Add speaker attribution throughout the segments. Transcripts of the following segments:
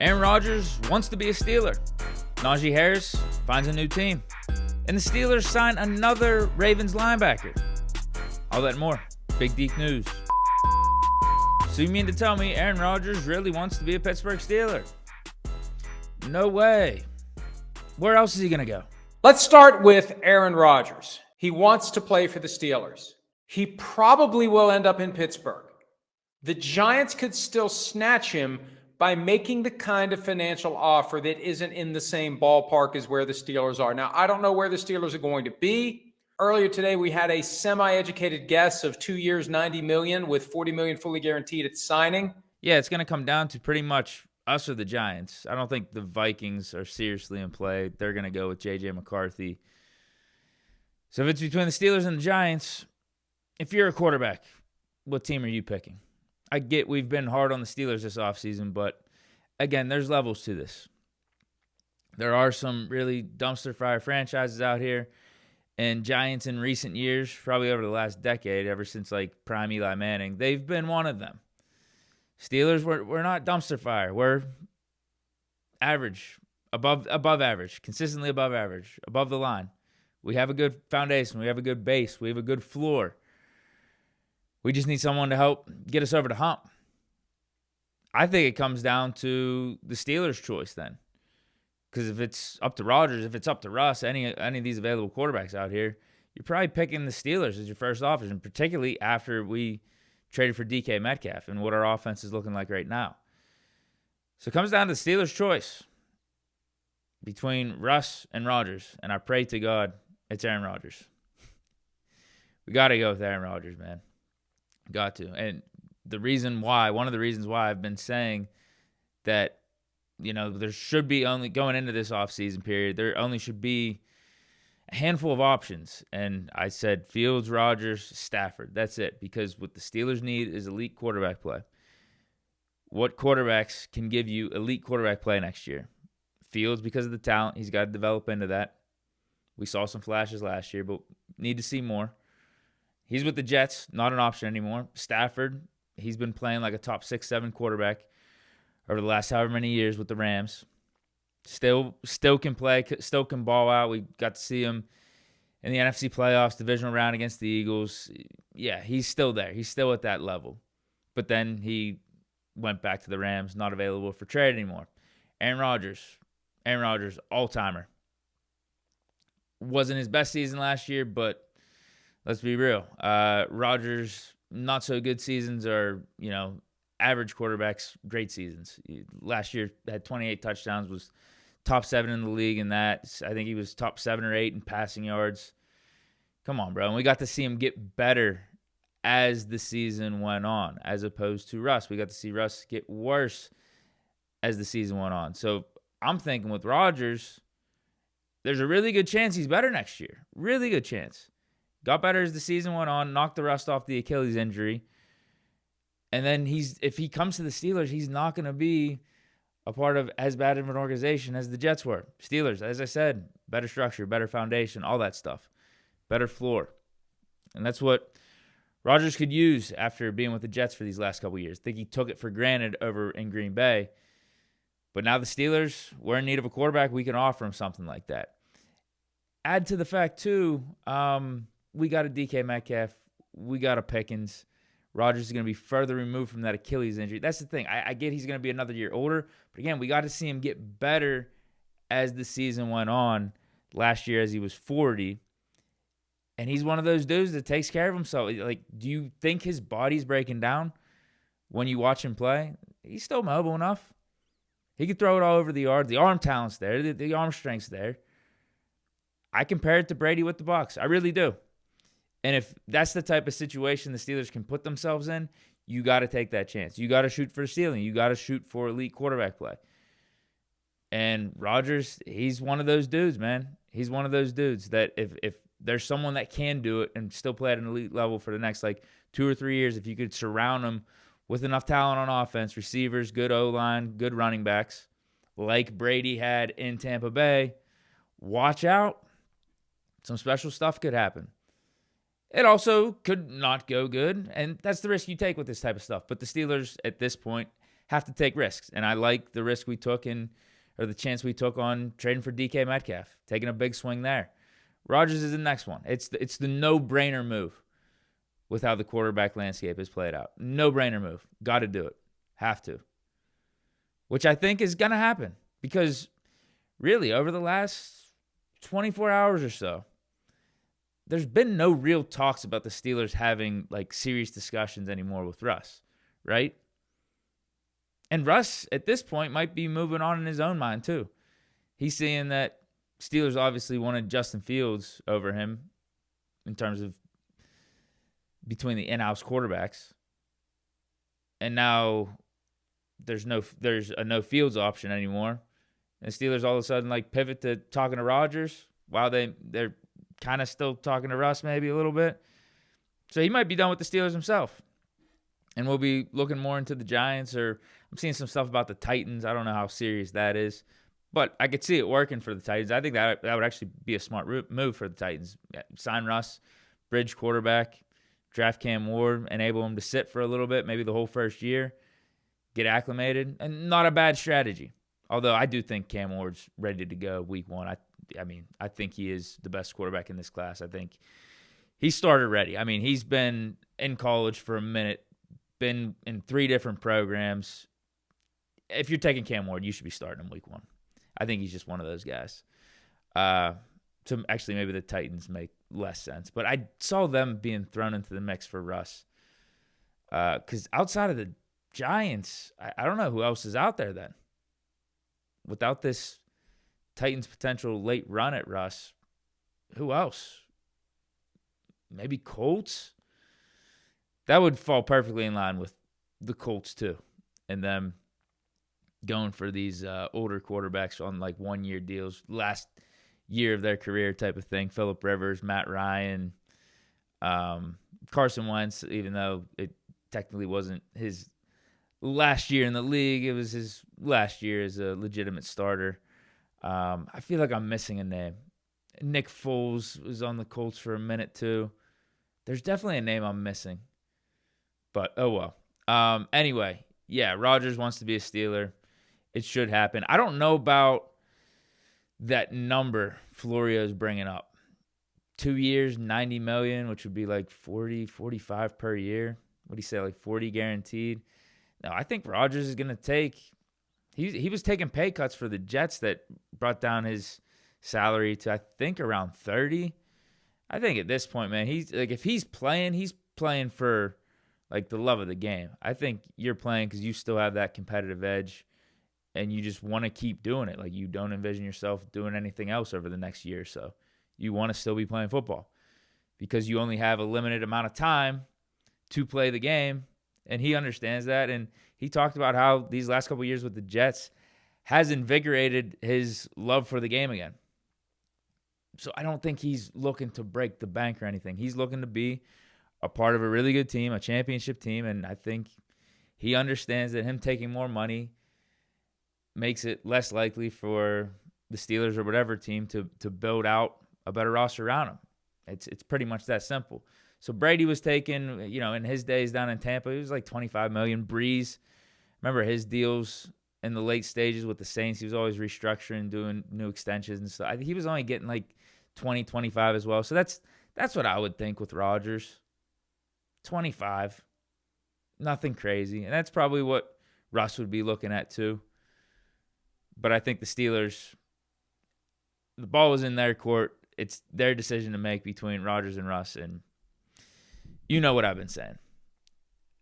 Speaker 1: Aaron Rodgers wants to be a Steeler. Najee Harris finds a new team. And the Steelers sign another Ravens linebacker. All that and more. Big Deke News. So you mean to tell me Aaron Rodgers really wants to be a Pittsburgh Steeler? No way. Where else is he going to go?
Speaker 2: Let's start with Aaron Rodgers. He wants to play for the Steelers. He probably will end up in Pittsburgh. The Giants could still snatch him by making the kind of financial offer that isn't in the same ballpark as where the Steelers are. Now, I don't know where the Steelers are going to be. Earlier today, we had a semi-educated guess of 2 years, $90 million, with $40 million fully guaranteed at signing.
Speaker 1: Yeah, it's going to come down to pretty much us or the Giants. I don't think the Vikings are seriously in play. They're going to go with J.J. McCarthy. So if it's between the Steelers and the Giants, if you're a quarterback, what team are you picking? I get we've been hard on the Steelers this offseason, but again, there's levels to this. There are some really dumpster fire franchises out here, and Giants in recent years, probably over the last decade, ever since like prime Eli Manning, they've been one of them. Steelers, we're not dumpster fire. We're average, above average, consistently above average, above the line. We have a good foundation. We have a good base. We have a good floor. We just need someone to help get us over the hump. I think it comes down to the Steelers' choice then. Because if it's up to Rodgers, if it's up to Russ, any of these available quarterbacks out here, you're probably picking the Steelers as your first option, particularly after we traded for DK Metcalf and what our offense is looking like right now. So it comes down to the Steelers' choice between Russ and Rodgers, and I pray to God it's Aaron Rodgers. We got to go with Aaron Rodgers, man. Got to. And one of the reasons why I've been saying that, there should be only going into this offseason period, there only should be a handful of options. And I said Fields, Rodgers, Stafford. That's it. Because what the Steelers need is elite quarterback play. What quarterbacks can give you elite quarterback play next year? Fields, because of the talent, he's got to develop into that. We saw some flashes last year, but need to see more. He's with the Jets, not an option anymore. Stafford, he's been playing like a top 6, 7 quarterback over the last however many years with the Rams. Still can play, still can ball out. We got to see him in the NFC playoffs, divisional round against the Eagles. Yeah, he's still there. He's still at that level. But then he went back to the Rams, not available for trade anymore. Aaron Rodgers, all-timer. Wasn't his best season last year, but let's be real. Rodgers, not so good seasons are, average quarterbacks, great seasons. Last year had 28 touchdowns, was top 7 in the league in that. I think he was top 7 or 8 in passing yards. Come on, bro. And we got to see him get better as the season went on, as opposed to Russ. We got to see Russ get worse as the season went on. So I'm thinking with Rodgers, there's a really good chance he's better next year. Really good chance. Got better as the season went on, knocked the rust off the Achilles injury. And then if he comes to the Steelers, he's not going to be a part of as bad of an organization as the Jets were. Steelers, as I said, better structure, better foundation, all that stuff. Better floor. And that's what Rodgers could use after being with the Jets for these last couple of years. I think he took it for granted over in Green Bay. But now the Steelers, we're in need of a quarterback. We can offer him something like that. Add to the fact, too, we got a DK Metcalf. We got a Pickens. Rodgers is going to be further removed from that Achilles injury. That's the thing. I get he's going to be another year older. But, again, we got to see him get better as the season went on. Last year as he was 40. And he's one of those dudes that takes care of himself. Like, do you think his body's breaking down when you watch him play? He's still mobile enough. He could throw it all over the yard. The arm talent's there. The arm strength's there. I compare it to Brady with the Bucs. I really do. And if that's the type of situation the Steelers can put themselves in, you got to take that chance. You got to shoot for the ceiling. You got to shoot for elite quarterback play. And Rodgers, he's one of those dudes, man. He's one of those dudes that if there's someone that can do it and still play at an elite level for the next 2 or 3 years, if you could surround him with enough talent on offense, receivers, good O-line, good running backs, like Brady had in Tampa Bay, watch out. Some special stuff could happen. It also could not go good, and that's the risk you take with this type of stuff. But the Steelers, at this point, have to take risks. And I like the risk we took or the chance we took on trading for DK Metcalf, taking a big swing there. Rodgers is the next one. It's the no-brainer move with how the quarterback landscape is played out. No-brainer move. Got to do it. Have to. Which I think is going to happen because really over the last 24 hours or so, there's been no real talks about the Steelers having like serious discussions anymore with Russ, right? And Russ at this point might be moving on in his own mind too. He's seeing that Steelers obviously wanted Justin Fields over him in terms of between the in-house quarterbacks. And now there's a no Fields option anymore. And the Steelers all of a sudden like pivot to talking to Rodgers while they're kind of still talking to Russ maybe a little bit. So he might be done with the Steelers himself. And we'll be looking more into the Giants, or I'm seeing some stuff about the Titans. I don't know how serious that is. But I could see it working for the Titans. I think that would actually be a smart move for the Titans. Sign Russ, bridge quarterback, draft Cam Ward, enable him to sit for a little bit, maybe the whole first year, get acclimated, and not a bad strategy. Although I do think Cam Ward's ready to go week one. I think he is the best quarterback in this class. I think he started ready. I mean, he's been in college for a minute, been in 3 different programs. If you're taking Cam Ward, you should be starting him week one. I think he's just one of those guys. So actually, maybe the Titans make less sense. But I saw them being thrown into the mix for Russ. Because outside of the Giants, I don't know who else is out there then. Without this Titans potential late run at Russ, who else? Maybe Colts? That would fall perfectly in line with the Colts too. And them going for these older quarterbacks on like 1-year deals, last year of their career type of thing. Phillip Rivers, Matt Ryan, Carson Wentz, even though it technically wasn't his last year in the league, it was his last year as a legitimate starter. I feel like I'm missing a name. Nick Foles was on the Colts for a minute too. There's definitely a name I'm missing. But, oh well. Anyway, yeah, Rodgers wants to be a Steeler. It should happen. I don't know about that number Florio's bringing up. 2 years, $90 million, which would be like 40, 45 per year. What do you say, like 40 guaranteed? No, I think Rodgers is going to take – he was taking pay cuts for the Jets that brought down his salary to, I think, around 30. I think at this point, man, he's like if he's playing for like the love of the game. I think you're playing because you still have that competitive edge. And you just want to keep doing it. Like you don't envision yourself doing anything else over the next year or so. You want to still be playing football because you only have a limited amount of time to play the game. And he understands that. And he talked about how these last couple of years with the Jets has invigorated his love for the game again. So I don't think he's looking to break the bank or anything. He's looking to be a part of a really good team, a championship team. And I think he understands that him taking more money makes it less likely for the Steelers or whatever team to build out a better roster around him. It's pretty much that simple. So Brady was taking, in his days down in Tampa, it was like $25 million. Breeze, remember his deals in the late stages with the Saints? He was always restructuring, doing new extensions and stuff. I think he was only getting like 20, 25 as well. So that's what I would think with Rodgers. 25. Nothing crazy. And that's probably what Russ would be looking at too. But I think the Steelers, the ball was in their court. It's their decision to make between Rodgers and Russ, and you know what I've been saying.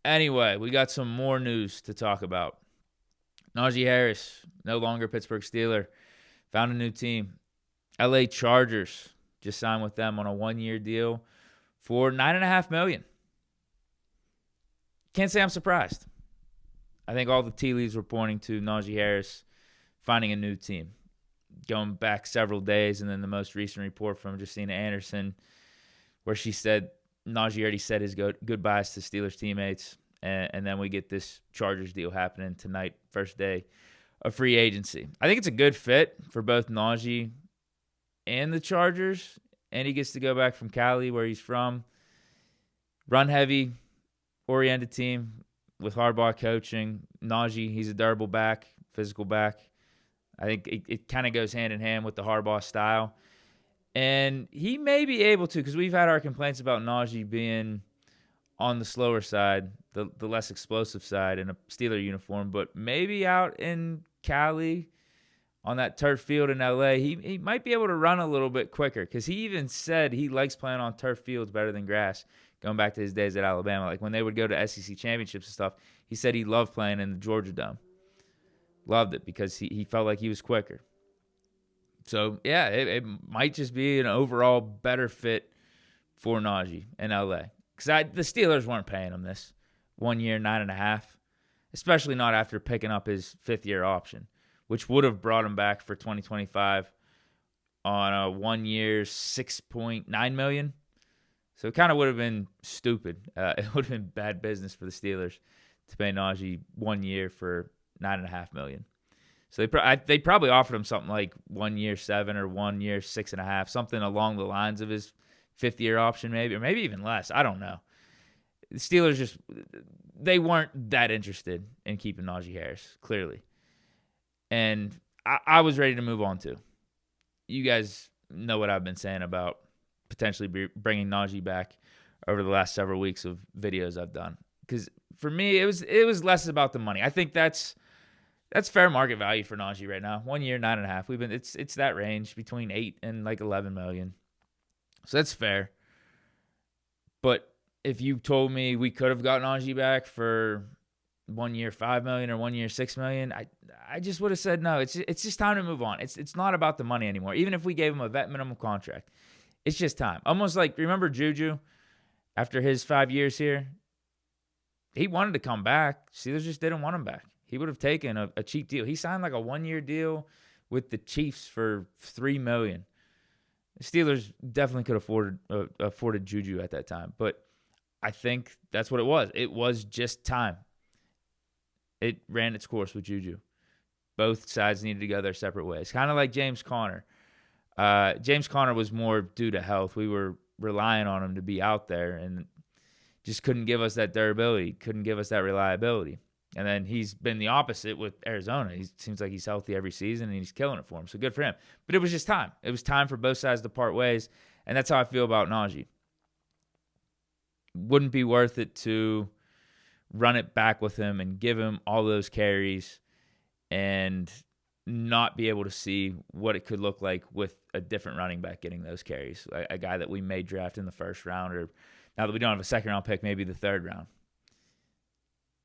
Speaker 1: Anyway, we got some more news to talk about. Najee Harris, no longer Pittsburgh Steeler, found a new team. LA Chargers just signed with them on a 1-year deal for $9.5 million. Can't say I'm surprised. I think all the tea leaves were pointing to Najee Harris finding a new team, going back several days, and then the most recent report from Justina Anderson where she said Najee already said his goodbyes to Steelers teammates, and then we get this Chargers deal happening tonight, first day of free agency. I think it's a good fit for both Najee and the Chargers, and he gets to go back from Cali, where he's from. Run-heavy, oriented team. with Harbaugh coaching. Najee, he's a durable back, physical back. I think it kind of goes hand in hand with the Harbaugh style. And he may be able to, because we've had our complaints about Najee being on the slower side, the less explosive side in a Steeler uniform, but maybe out in Cali on that turf field in LA, he might be able to run a little bit quicker, because he even said he likes playing on turf fields better than grass, going back to his days at Alabama. Like when they would go to SEC championships and stuff, he said he loved playing in the Georgia Dome. Loved it because he felt like he was quicker. So, yeah, it might just be an overall better fit for Najee in LA. Because the Steelers weren't paying him this 1 year, 9.5, especially not after picking up his fifth-year option, which would have brought him back for 2025 on a 1 year, $6.9 million. So it kind of would have been stupid. It would have been bad business for the Steelers to pay Najee 1 year for $9.5 million. So they probably offered him something like 1 year, 7 or 1 year, 6.5, something along the lines of his fifth-year option, maybe, or maybe even less. I don't know. The Steelers they weren't that interested in keeping Najee Harris, clearly. And I was ready to move on too. You guys know what I've been saying about potentially bringing Najee back over the last several weeks of videos I've done. Because for me, it was less about the money. I think that's fair market value for Najee right now. 1 year, 9.5. It's that range between 8 and like 11 million. So that's fair. But if you told me we could have gotten Najee back for 1 year, 5 million or 1 year, 6 million, I just would have said no. It's just time to move on. It's not about the money anymore. Even if we gave him a vet minimum contract, it's just time. Almost like, remember Juju after his 5 years here? He wanted to come back. Steelers just didn't want him back. He would have taken a cheap deal. He signed like a 1 year deal with the Chiefs for $3 million. The Steelers definitely could have afforded Juju at that time, but I think that's what it was. It was just time. It ran its course with Juju. Both sides needed to go their separate ways. Kind of like James Conner. James Conner was more due to health. We were relying on him to be out there and just couldn't give us that durability, couldn't give us that reliability. And then he's been the opposite with Arizona. He seems like he's healthy every season, and he's killing it for him. So good for him. But it was just time. It was time for both sides to part ways, and that's how I feel about Najee. Wouldn't be worth it to run it back with him and give him all those carries and not be able to see what it could look like with a different running back getting those carries. A guy that we may draft in the first round, or now that we don't have a second-round pick, maybe the third round.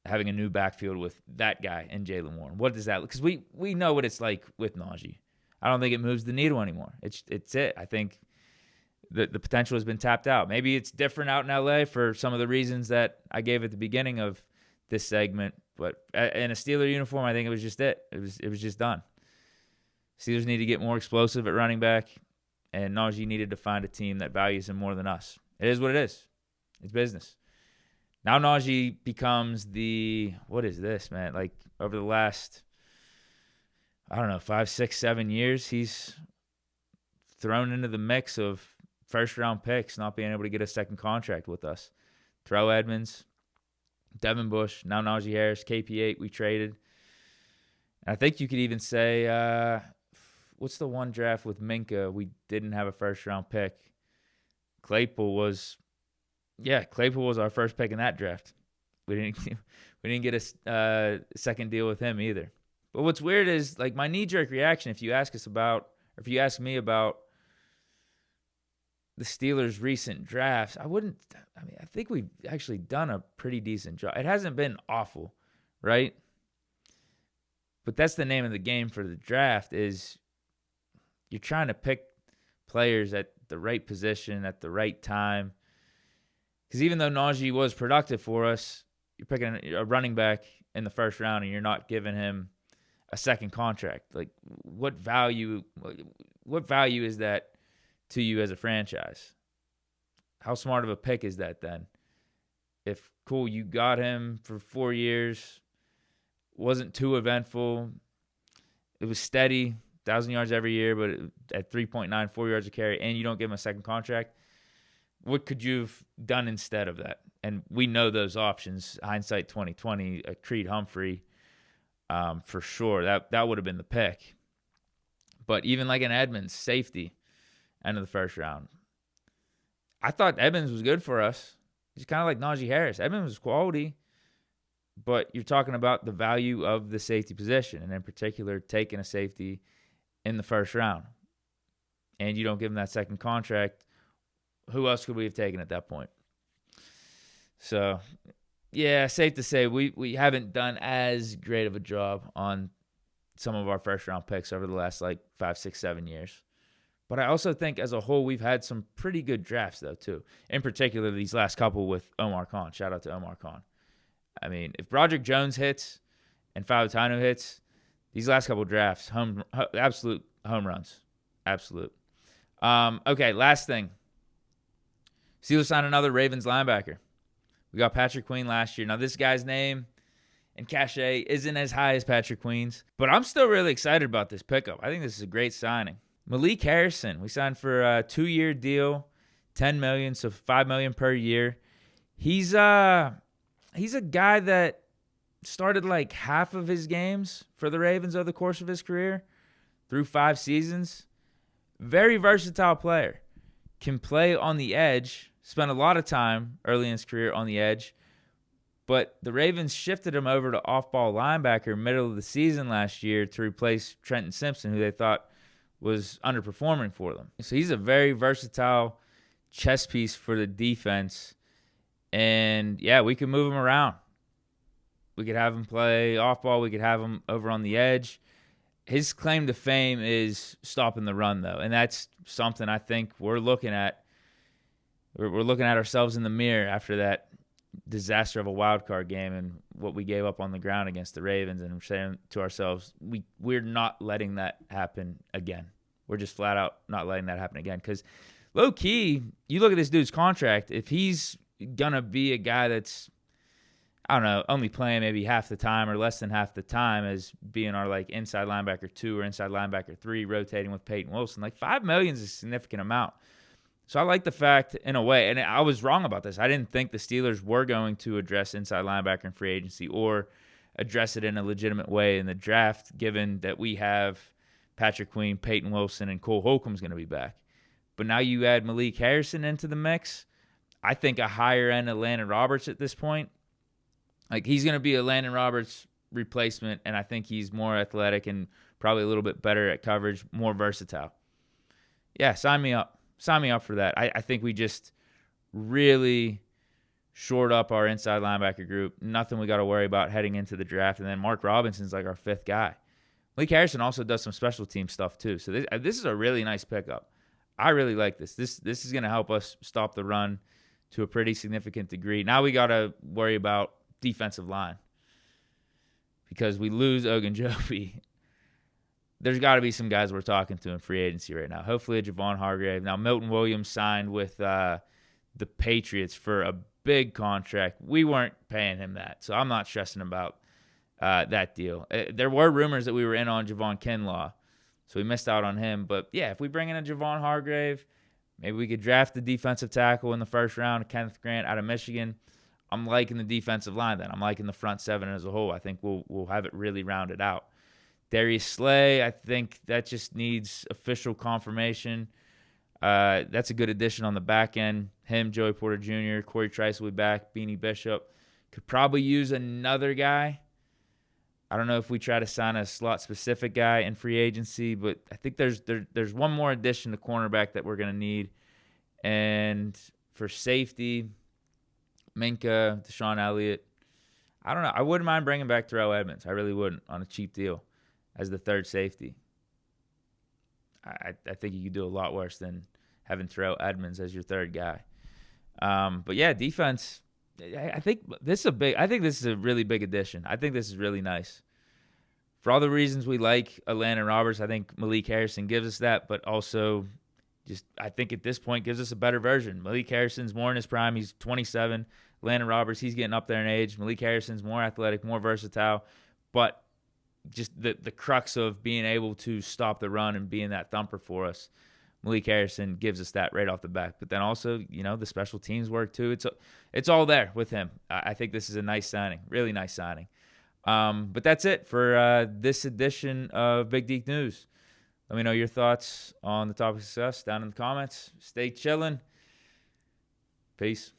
Speaker 1: Having a new backfield with that guy and Jaylen Warren. What does that look? Because we know what it's like with Najee. I don't think it moves the needle anymore. It's it. I think the potential has been tapped out. Maybe it's different out in LA for some of the reasons that I gave at the beginning of this segment. But in a Steeler uniform, I think it was just it. It was just done. Steelers need to get more explosive at running back, and Najee needed to find a team that values him more than us. It is what it is. It's business. Now Najee becomes what is this, man? Like over the last, 5, 6, 7 years, he's thrown into the mix of first-round picks, not being able to get a second contract with us. Terrell Edmunds, Devin Bush, now Najee Harris, KP8 we traded. And I think you could even say, what's the one draft with Minka? We didn't have a first-round pick. Claypool was our first pick in that draft. We didn't get a second deal with him either. But what's weird is, like, my knee-jerk reaction, if you ask me about the Steelers' recent drafts, I think we've actually done a pretty decent job. It hasn't been awful, right? But that's the name of the game for the draft, is you're trying to pick players at the right position at the right time. Because even though Najee was productive for us, you're picking a running back in the first round and you're not giving him a second contract. Like, what value is that to you as a franchise? How smart of a pick is that then? If, cool, you got him for 4 years, wasn't too eventful, it was steady, 1,000 yards every year, but at 3.94 yards a carry, and you don't give him a second contract, What could you have done instead of that? And we know those options. Hindsight 2020, Creed Humphrey, for sure. That would have been the pick. But even like an Edmonds, safety, end of the first round. I thought Edmonds was good for us. He's kind of like Najee Harris. Edmonds was quality, but you're talking about the value of the safety position, and in particular, taking a safety in the first round. And you don't give him that second contract. Who else could we have taken at that point? So, yeah, safe to say we haven't done as great of a job on some of our first-round picks over the last, 5, 6, 7 years. But I also think as a whole, we've had some pretty good drafts, though, too. In particular, these last couple with Omar Khan. Shout out to Omar Khan. I mean, if Broderick Jones hits and Fautano hits, these last couple drafts, absolute home runs. Absolute. Okay, last thing. Steelers signed another Ravens linebacker. We got Patrick Queen last year. Now, this guy's name and cachet isn't as high as Patrick Queen's, but I'm still really excited about this pickup. I think this is a great signing. Malik Harrison, we signed for a 2-year deal, $10 million, so $5 million per year. He's a guy that started like half of his games for the Ravens over the course of his career through 5 seasons. Very versatile player. Can play on the edge. Spent a lot of time early in his career on the edge. But the Ravens shifted him over to off-ball linebacker middle of the season last year to replace Trenton Simpson, who they thought was underperforming for them. So he's a very versatile chess piece for the defense. And, yeah, we could move him around. We could have him play off-ball. We could have him over on the edge. His claim to fame is stopping the run, though. And that's something I think we're looking at. We're looking at ourselves in the mirror after that disaster of a wild card game and what we gave up on the ground against the Ravens, and we're saying to ourselves, we're not letting that happen again. We're just flat out not letting that happen again. Because low key, you look at this dude's contract. If he's gonna be a guy that's, I don't know, only playing maybe half the time or less than half the time as being our inside linebacker 2 or inside linebacker 3, rotating with Peyton Wilson, $5 million is a significant amount. So I like the fact, in a way, and I was wrong about this. I didn't think the Steelers were going to address inside linebacker in free agency or address it in a legitimate way in the draft, given that we have Patrick Queen, Peyton Wilson, and Cole Holcomb's going to be back. But now you add Malik Harrison into the mix. I think a higher end of Landon Roberts at this point. He's going to be a Landon Roberts replacement, and I think he's more athletic and probably a little bit better at coverage, more versatile. Yeah, sign me up. Sign me up for that. I think we just really shored up our inside linebacker group. Nothing we got to worry about heading into the draft. And then Mark Robinson's our 5th guy. Malik Harrison also does some special team stuff too. So this is a really nice pickup. I really like this. This is going to help us stop the run to a pretty significant degree. Now we got to worry about defensive line because we lose Ogunjobi. There's got to be some guys we're talking to in free agency right now. Hopefully a Javon Hargrave. Now, Milton Williams signed with the Patriots for a big contract. We weren't paying him that, so I'm not stressing about that deal. There were rumors that we were in on Javon Kinlaw, so we missed out on him. But, yeah, if we bring in a Javon Hargrave, maybe we could draft the defensive tackle in the first round, Kenneth Grant out of Michigan. I'm liking the defensive line then. I'm liking the front 7 as a whole. I think we'll have it really rounded out. Darius Slay, I think that just needs official confirmation. That's a good addition on the back end. Him, Joey Porter Jr., Corey Trice will be back. Beanie Bishop could probably use another guy. I don't know if we try to sign a slot-specific guy in free agency, but I think there's one more addition to cornerback that we're going to need. And for safety, Minka, Deshaun Elliott, I don't know. I wouldn't mind bringing back Terrell Edmonds. I really wouldn't on a cheap deal as the 3rd safety. I think you could do a lot worse than having Terrell Edmonds as your 3rd guy. But yeah, defense. I think this is a really big addition. I think this is really nice. For all the reasons we like Landon Roberts, I think Malik Harrison gives us that, but also just I think at this point gives us a better version. Malik Harrison's more in his prime. He's 27. Landon Roberts, he's getting up there in age. Malik Harrison's more athletic, more versatile, but just the crux of being able to stop the run and being that thumper for us Malik Harrison gives us that right off the bat. But then also, the special teams work too. It's all there with him. I think this is a nice signing, really nice signing. But that's it for this edition of Big Deke News. Let me know your thoughts on the topic discussed down in the comments. Stay chilling. Peace.